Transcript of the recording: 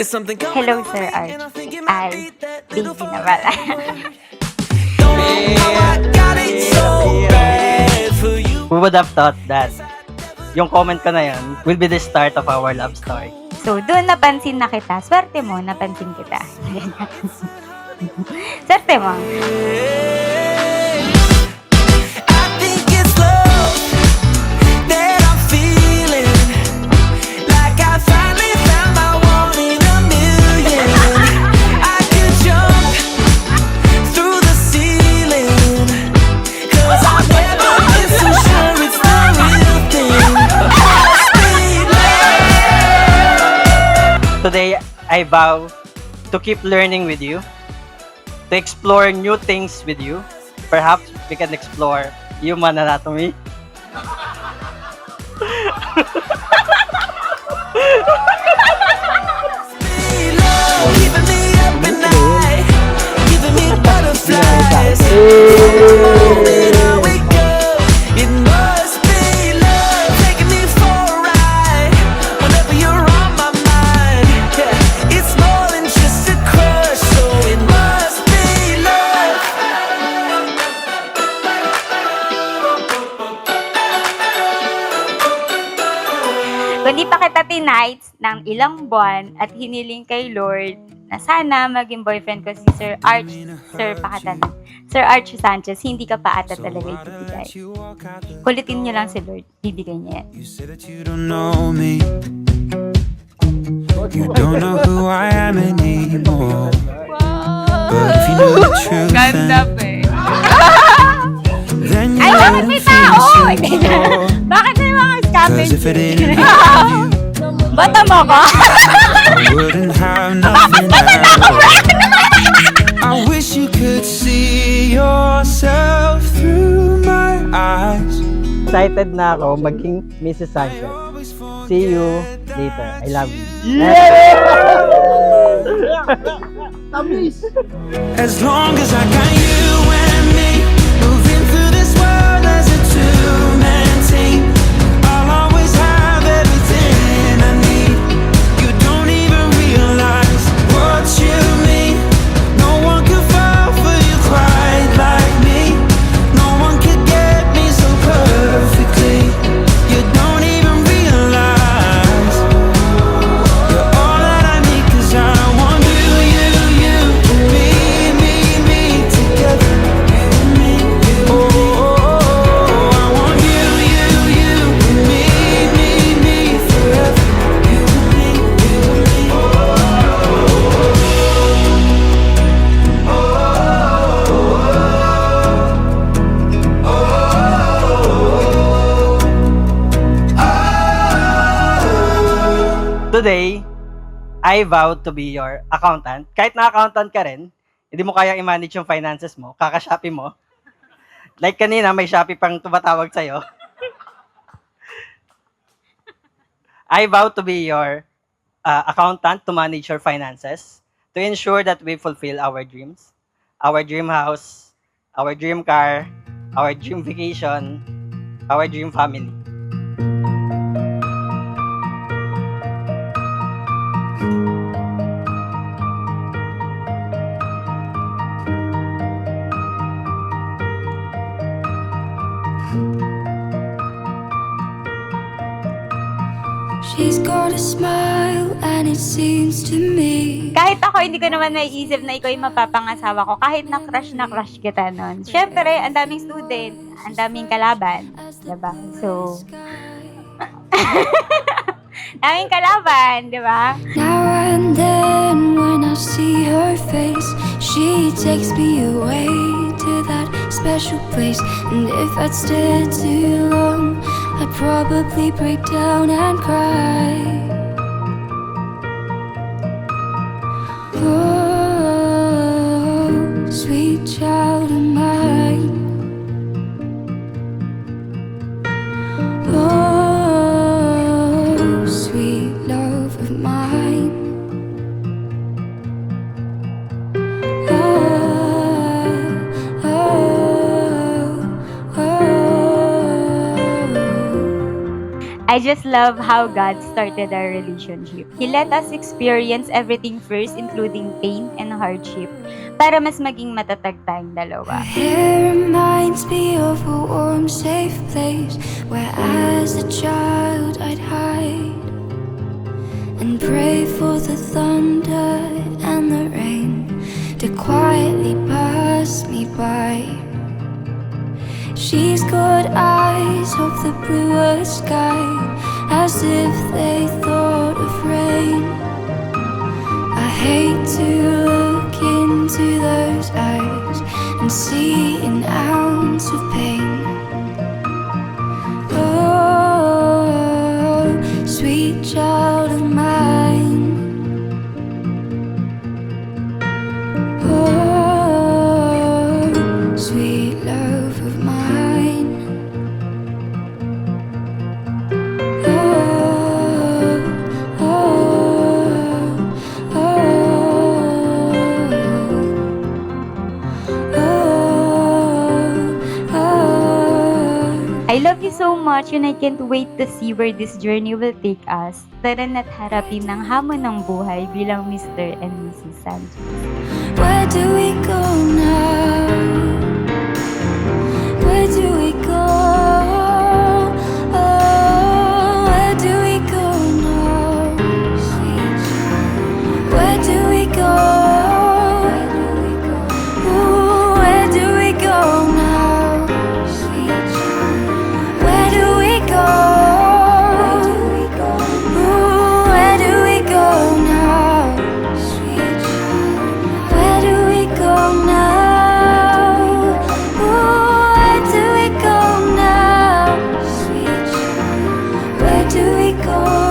Hello, Sir Arch. Ay, busy na pala. Who would have thought that yung comment ko na yun will be the start of our love story? So, doon napansin na kita. Swerte mo, napansin kita. Swerte mo. Today, I vow to keep learning with you, to explore new things with you. Perhaps we can explore human anatomy. Kung di pa kita tinights ng ilang buwan at hiniling kay Lord na sana maging boyfriend ko si Sir Arch Sanchez, hindi ka pa ata talaga ibibigay. Kulitin niyo lang si Lord, bibigay niya yan. You say that you don't know me. You don't know who I am anymore. But if you know the truth, then you Ay, bakit won't may feel tao? insecure. Bakit may mga Cause if I scavenger? didn't have you, Bata mo ko? I wouldn't have nothing at all. I wish you could see yourself through my eyes. Excited na ako maging Mrs. Sanchez. See you later. I love you. As long as I got you and me, moving through this world as a two-man team, I'll always have everything I need. You don't even realize what you mean. No one could fall for you quite like me. No one could get me so perfectly. You don't even realize you're all that I need, 'cause I want you, me together. You and me. Oh, I want you, me forever. You and me. Today, I vow to be your accountant. Kahit na accountant ka rin, hindi mo kayang i-manage yung finances mo, kaka-Shopee mo. Like kanina, may Shopee pang tumatawag sa'yo. I vow to be your accountant to manage your finances, to ensure that we fulfill our dreams, our dream house, our dream car, our dream vacation, our dream family. She's got a smile and it seems to me Kahit ako, hindi ko naman naiisip na ikaw yung mapapangasawa ko. Kahit na crush kita nun. Siyempre, ang daming student, ang daming kalaban. Diba? So, daming kalaban, diba? now and then when I see her face, she takes me away to that special place. And if I'd stayed too long, I'd probably break down and cry. Oh, sweet child of mine. Oh, sweet love of mine. I I just love how God started our relationship. He let us experience everything first, including pain and hardship, para mas maging matatag tayong dalawa. It reminds me of a warm, safe place where as a child I'd hide and pray for the thunder and the rain to quietly pass me by. She's got eyes of the bluest sky, as if they thought of rain. I hate to look into those eyes and see an ounce of pain. Oh, sweet child of mine. Oh, sweet love of mine. Oh, oh, I love you so much and I can't wait to see where this journey will take us. Tara na't harapin ng hamon ng buhay bilang Mr. and Mrs. Sanchez. where do we go now? Where do we go? Oh, where do we go now? Where do we go? Ooh, where do we go now? Where do we go? Ooh, where do we go now? Where do we go now? Ooh, where do we go now? Where do we go?